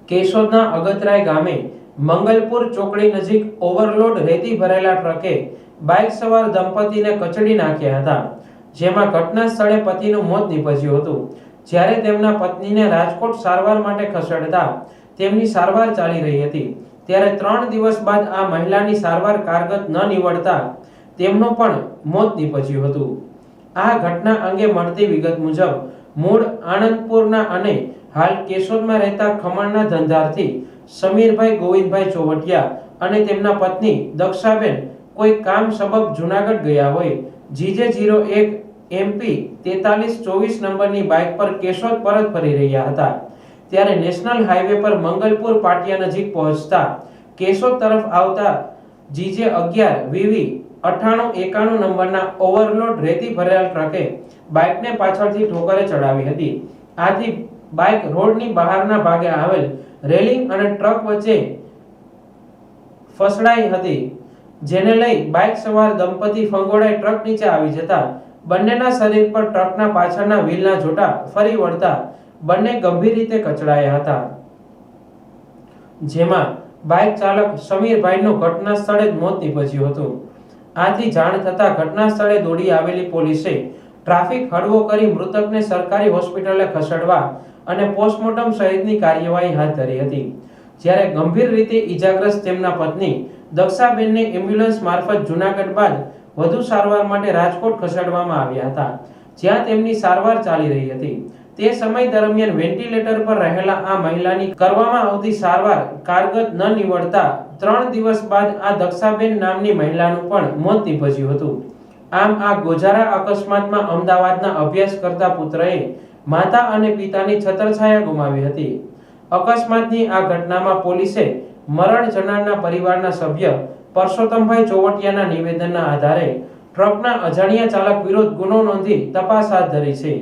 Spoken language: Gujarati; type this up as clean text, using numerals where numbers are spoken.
કેશોદના અગતરાય ગામે મંગલપુર ચોકડી નજીક ઓવરલોડ રેતી ભરેલા ટ્રકે બાઇક સવાર દંપતીને કચડી નાખ્યા હતા, જેમાં ઘટના સ્થળે પતિનું મોત નીપજ્યું હતું, જ્યારે તેમના પત્નીને રાજકોટ સારવાર માટે ખસેડતા તેમની સારવાર ચાલી રહી હતી, ત્યારે 3 દિવસ બાદ આ મહિલાની સારવાર કારગત ન નીવડતા તેમનું પણ મોત નીપજ્યું હતું। આ ઘટના અંગે મળતી વિગત મુજબ મૂળ આણંદપુરના અને હાલ કેશોદમાં રહેતા ખમણના ધંધાર્થી સમીરભાઈ ગોવિંદભાઈ ચોવટિયા અને તેમના પત્ની દક્ષાબેન કોઈ કામ સબબ જૂનાગઢ ગયા હોય GJ01 MP 4324 નંબરની બાઇક પર કેશોદ પરત ફરી રહ્યા હતા, ત્યારે નેશનલ હાઈવે પર મંગલપુર પાટિયા નજીક પહોંચતા કેશોદ તરફ આવતા GJ11 VV 9891 નંબરના ઓવરલોડ રેતી ભરેલા ટ્રકે બાઇકને પાછળથી ઠોકરે ચડાવી હતી। આથી બાઇક રોડની બહારના ભાગે આવેલ રેલિંગ અને ટ્રક વચ્ચે ફસડાઈ હતી, જેને લઈ બાઇક સવાર દંપતી ફંગોળાઈ ટ્રક નીચે આવી જતા બંનેના શરીર પર ટ્રકના પાછળના વ્હીલના જોટા ફરી વળતા બંને ગંભીર રીતે કચડાયા હતા, જેમાં બાઇક ચાલક સમીરભાઈનું ઘટના સ્થળે જ મોત નીપજ્યું હતું। આથી જાણ થતા ઘટના સ્થળે દોડી આવેલી પોલીસે ટ્રાફિક હળવો કરી મૃતકને સરકારી હોસ્પિટલે ખસેડવા અને પોસ્ટમોર્ટમ સહિતની કાર્યવાહી હાથ ધરી હતી, જ્યારે ગંભીર રીતે ઈજાગ્રસ્ત તેમના પત્ની દક્ષાબેનને એમ્બ્યુલન્સ મારફત જૂનાગઢ બાદ વધુ સારવાર માટે રાજકોટ ખસેડવામાં આવ્યા હતા, જ્યાં તેમની સારવાર ચાલી રહી હતી। તે સમય દરમિયાન વેન્ટિલેટર પર રહેલા આ મહિલાની કરવામાં આવતી સારવાર કારગત ન નીવડતા 3 દિવસ બાદ આ દક્ષાબેન નામની મહિલાનું પણ મોત નીપજ્યું હતું। આમ આ ગોઝારા અકસ્માતમાં અમદાવાદના અભ્યાસ કરતા પુત્રએ માતા અને પિતાની છત્રછાયા ગુમાવી હતી। અકસ્માતની આ ઘટનામાં પોલીસે મરણ જનારના પરિવારના સભ્ય પરસોત્તમભાઈ ચોવટિયાના નિવેદનના આધારે ટ્રકના અજાણ્યા ચાલક વિરુદ્ધ ગુનો નોંધી તપાસ હાથ ધરી છે।